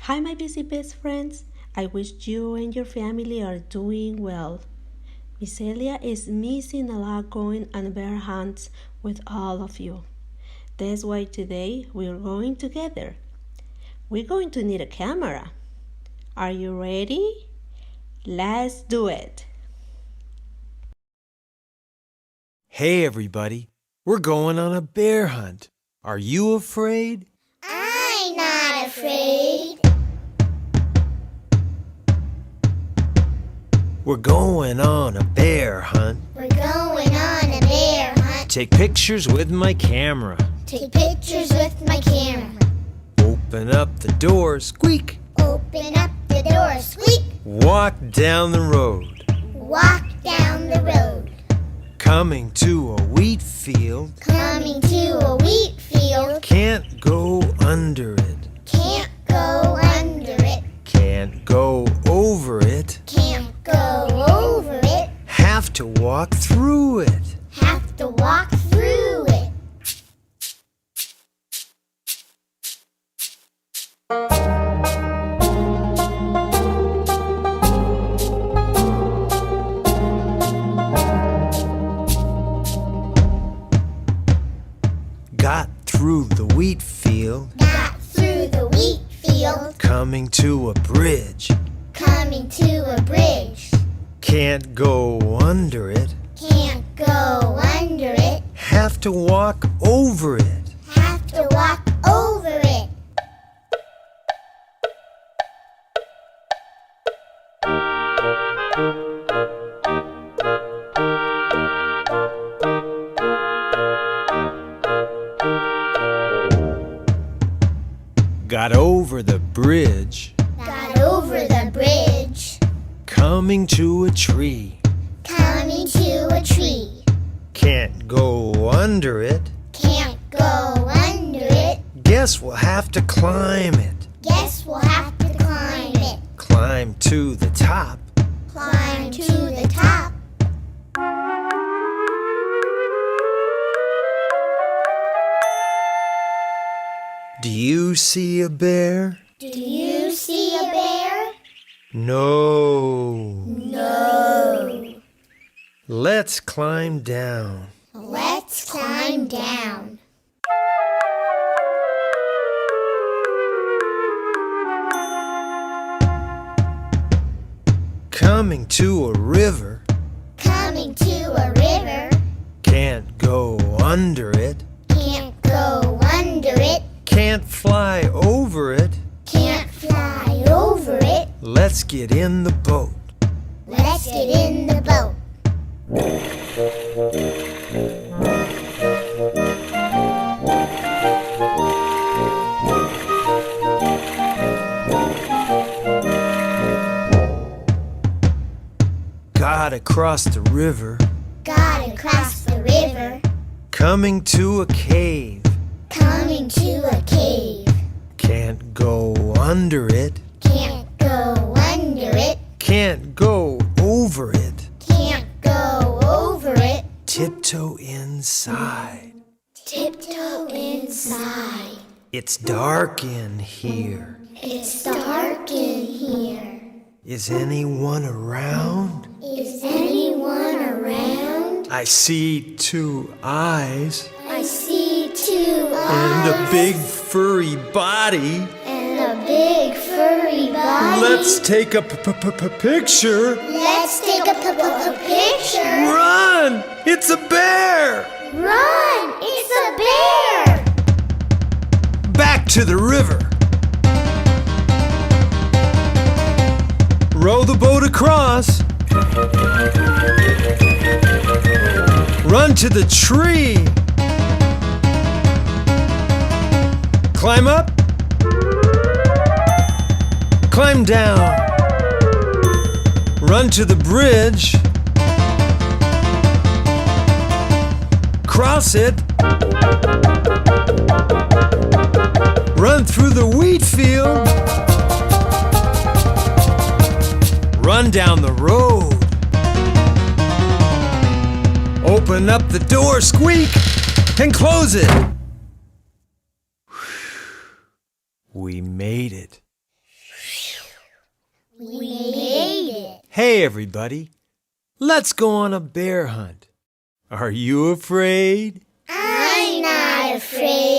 Hi, my busy best friends. I wish you and your family are doing well. Miss Elia is missing a lot going on bear hunts with all of you. That's why today we're going together. We're going to need a camera. Are you ready? Let's do it. Hey everybody, we're going on a bear hunt. Are you afraid? I'm not afraid. We're going on a bear hunt. We're going on a bear hunt. Take pictures with my camera. Take pictures with my camera. Open up the door, squeak. Open up the door, squeak. Walk down the road. Walk down the road. Coming to a wheat field. Coming to a wheat field. Can't go under it. Can't go under it. Can't go over it. Can't go over it. Have to walk through it. Have to walk through it. Got through the wheat field. Got through the wheat field. Coming to a bridge. Coming to a bridge. Can't go under it. Can't go under it. Have to walk over it. Have to walk over it. Got over the bridge. Got over the bridge. Coming to a tree. Coming to a tree. Can't go under it. Can't go under it. Guess we'll have to climb it. Guess we'll have to climb it. Climb to the top. Climb to the top. Do you see a bear? Do you see a bear? No. No. Let's climb down. Let's climb down. Coming to a river. Coming to a river. Can't go under it. Can't go under it. Can't fly over it. Can't fly over it. Let's get in the boat. Let's get in the boat. Got across the river. Got across the river. Coming to a cave. Coming to a cave. Can't go under it. Can't go under it. Can't go over it. Can't go over it. Tiptoe inside. Tiptoe inside. It's dark in here. It's dark in here. Is anyone around? Is anyone around? I see two eyes I see two and eyes a big furry body. and a big furry body. Let's take a picture. Let's take a picture. Run! It's a bear! Run! It's a bear! Back to the river. Row the boat across. Run to the tree. Climb up. Climb down. Run to the bridge. Cross it. Run through the wheat field. Run down the road. Open up the door, squeak, and close it. We made it. We made it. Hey, everybody. Let's go on a bear hunt. Are you afraid? I'm not afraid.